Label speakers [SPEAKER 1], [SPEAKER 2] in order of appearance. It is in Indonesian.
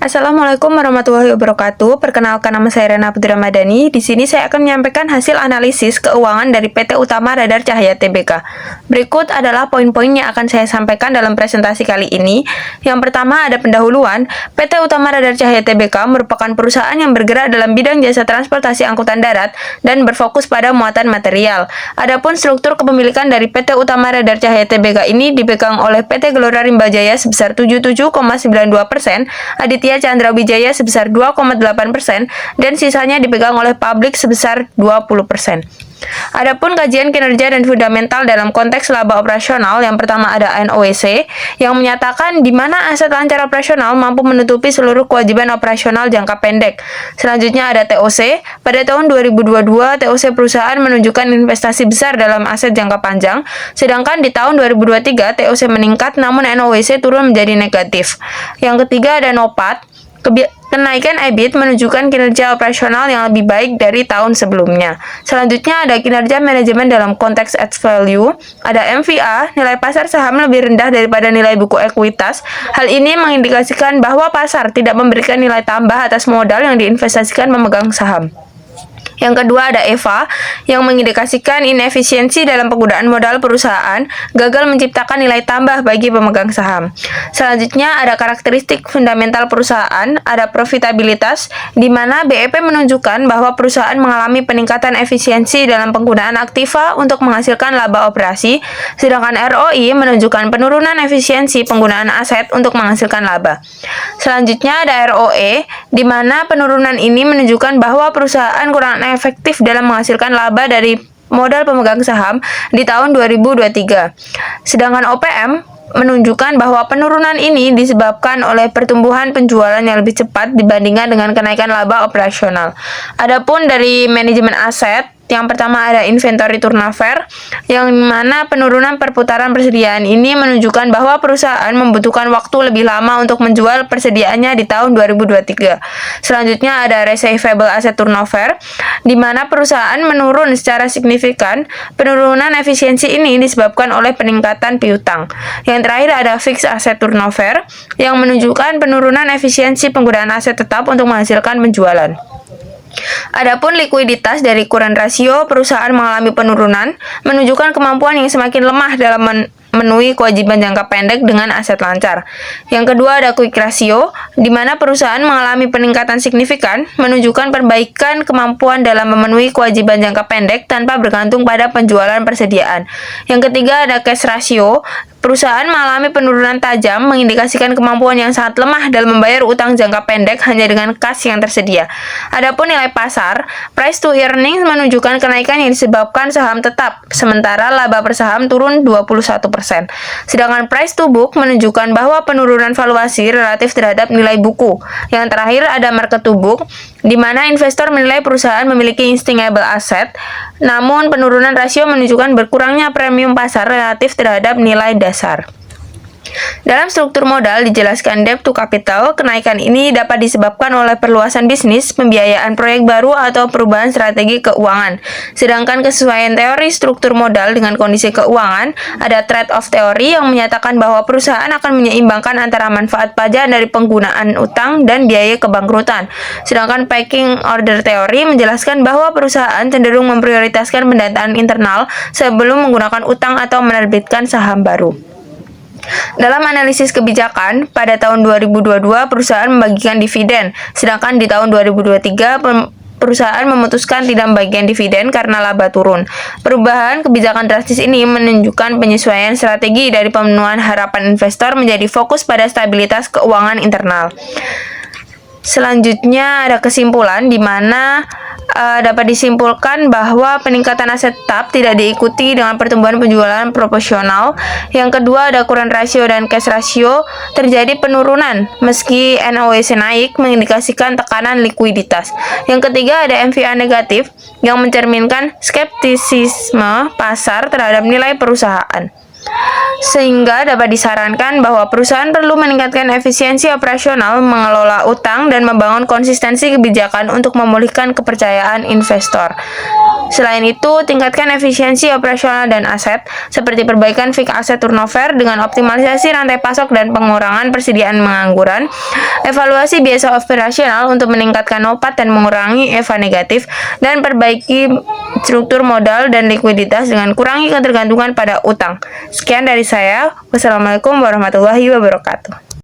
[SPEAKER 1] Assalamualaikum warahmatullahi wabarakatuh. Perkenalkan, nama saya Rena Putri Ramadhani. Di sini saya akan menyampaikan hasil analisis keuangan dari PT Utama Radar Cahya Tbk. Berikut adalah poin-poin yang akan saya sampaikan dalam presentasi kali ini. Yang pertama ada pendahuluan. PT Utama Radar Cahya Tbk merupakan perusahaan yang bergerak dalam bidang jasa transportasi angkutan darat dan berfokus pada muatan material. Adapun struktur kepemilikan dari PT Utama Radar Cahya Tbk ini dipegang oleh PT Gelora Rimba Jaya sebesar 77,92%, Aditya Chandra Wijaya sebesar 2,8%, dan sisanya dipegang oleh publik sebesar 20%. Adapun kajian kinerja dan fundamental dalam konteks laba operasional, yang pertama ada NOEC yang menyatakan di mana aset lancar operasional mampu menutupi seluruh kewajiban operasional jangka pendek. Selanjutnya ada TOC. Pada tahun 2022, TOC perusahaan menunjukkan investasi besar dalam aset jangka panjang, sedangkan di tahun 2023 TOC meningkat namun NOEC turun menjadi negatif. Yang ketiga ada NOPAT. Kenaikan EBIT menunjukkan kinerja operasional yang lebih baik dari tahun sebelumnya. Selanjutnya ada kinerja manajemen dalam konteks add value. Ada MVA, nilai pasar saham lebih rendah daripada nilai buku ekuitas. Hal ini mengindikasikan bahwa pasar tidak memberikan nilai tambah atas modal yang diinvestasikan memegang saham. Yang kedua ada EVA yang mengindikasikan inefisiensi dalam penggunaan modal perusahaan, gagal menciptakan nilai tambah bagi pemegang saham. Selanjutnya ada karakteristik fundamental perusahaan, ada profitabilitas, di mana BEP menunjukkan bahwa perusahaan mengalami peningkatan efisiensi dalam penggunaan aktiva untuk menghasilkan laba operasi, sedangkan ROI menunjukkan penurunan efisiensi penggunaan aset untuk menghasilkan laba. Selanjutnya ada ROE, di mana penurunan ini menunjukkan bahwa perusahaan kurang efektif dalam menghasilkan laba dari modal pemegang saham di tahun 2023. Sedangkan OPM menunjukkan bahwa penurunan ini disebabkan oleh pertumbuhan penjualan yang lebih cepat dibandingkan dengan kenaikan laba operasional. Adapun dari manajemen aset, yang pertama ada inventory turnover, yang mana penurunan perputaran persediaan ini menunjukkan bahwa perusahaan membutuhkan waktu lebih lama untuk menjual persediaannya di tahun 2023. Selanjutnya ada receivable asset turnover, di mana perusahaan menurun secara signifikan. Penurunan efisiensi ini disebabkan oleh peningkatan piutang. Yang terakhir ada fixed asset turnover, yang menunjukkan penurunan efisiensi penggunaan aset tetap untuk menghasilkan penjualan. Adapun likuiditas dari current ratio, perusahaan mengalami penurunan, menunjukkan kemampuan yang semakin lemah dalam memenuhi kewajiban jangka pendek dengan aset lancar. Yang kedua ada quick ratio, di mana perusahaan mengalami peningkatan signifikan, menunjukkan perbaikan kemampuan dalam memenuhi kewajiban jangka pendek tanpa bergantung pada penjualan persediaan. Yang ketiga ada cash ratio. Perusahaan mengalami penurunan tajam, mengindikasikan kemampuan yang sangat lemah dalam membayar utang jangka pendek hanya dengan kas yang tersedia. Adapun nilai pasar, price to earnings menunjukkan kenaikan yang disebabkan saham tetap, sementara laba per saham turun 21%. Sedangkan price to book menunjukkan bahwa penurunan valuasi relatif terhadap nilai buku. Yang terakhir ada market to book, di mana investor menilai perusahaan memiliki instinctable asset, namun penurunan rasio menunjukkan berkurangnya premium pasar relatif terhadap nilai dasar. Dalam struktur modal dijelaskan debt to capital, kenaikan ini dapat disebabkan oleh perluasan bisnis, pembiayaan proyek baru, atau perubahan strategi keuangan. Sedangkan kesesuaian teori struktur modal dengan kondisi keuangan, ada trade-off teori yang menyatakan bahwa perusahaan akan menyeimbangkan antara manfaat pajak dari penggunaan utang dan biaya kebangkrutan. Sedangkan pecking order teori menjelaskan bahwa perusahaan cenderung memprioritaskan pendataan internal sebelum menggunakan utang atau menerbitkan saham baru. Dalam analisis kebijakan, pada tahun 2022 perusahaan membagikan dividen, sedangkan di tahun 2023 perusahaan memutuskan tidak membagikan dividen karena laba turun. Perubahan kebijakan drastis ini menunjukkan penyesuaian strategi dari pemenuhan harapan investor menjadi fokus pada stabilitas keuangan internal. Selanjutnya ada kesimpulan, di mana dapat disimpulkan bahwa peningkatan aset tetap tidak diikuti dengan pertumbuhan penjualan proporsional. Yang kedua ada current ratio dan cash ratio terjadi penurunan meski NOEC naik, mengindikasikan tekanan likuiditas. Yang ketiga ada MVA negatif yang mencerminkan skeptisisme pasar terhadap nilai perusahaan. Sehingga dapat disarankan bahwa perusahaan perlu meningkatkan efisiensi operasional, mengelola utang, dan membangun konsistensi kebijakan untuk memulihkan kepercayaan investor. Selain itu, tingkatkan efisiensi operasional dan aset, seperti perbaikan fixed asset turnover dengan optimalisasi rantai pasok dan pengurangan persediaan pengangguran, evaluasi biaya operasional untuk meningkatkan OPAT dan mengurangi EVA negatif, dan perbaiki struktur modal dan likuiditas dengan kurangi ketergantungan pada utang. Sekian dari saya. Wassalamualaikum warahmatullahi wabarakatuh.